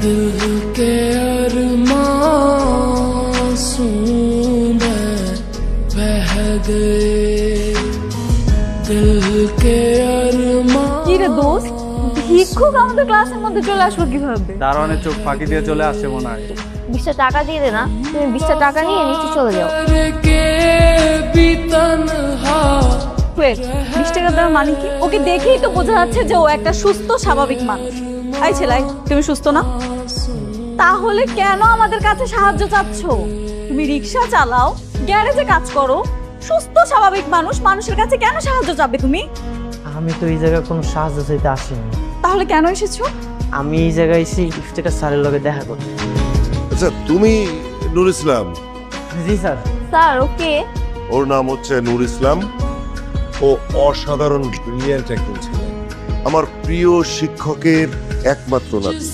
दिल के अरमासूम बह गए दिल के अरमा। কি রে দোস্ত, ভিক্ষুক আমাদের ক্লাসের মধ্যে চলে আসলো কিভাবে? দারোয়ানের চোখ ফাঁকি দিয়ে চলে আসছে মনে হয়। 20টা টাকা দিয়ে দে না, তুমি 20টা টাকা নিয়ে নিচে চলে যাও। 20 টাকা দেওয়ার মানে কি? ওকে দেখেই তো বোঝা যাচ্ছে যে ও একটা সুস্থ স্বাভাবিক মানুষ। এই ছেলে, তুমি সুস্থ না? তাহলে কেন আমাদের কাছে সাহায্য চাচ্ছ? তুমি রিক্সা চালাও, গ্যারেজে কাজ করো, সুস্থ স্বাভাবিক মানুষ, মানুষের কাছে কেন সাহায্য চাবে তুমি? আমি তো এই জায়গায় কোনো সাহায্য চাইতে আসিনি। তাহলে কেন এসেছো? আমি এই জায়গায় এসে ইফতেখার স্যারের লগে দেখা করতে। আচ্ছা, তুমি নূর ইসলাম? জি স্যার। Sir okay? ওর নাম হচ্ছে নূর ইসলাম। ও অসাধারণ ব্রিলিয়ান্ট একজন ছেলে, আমার প্রিয় শিক্ষকের একমাত্র নাতি।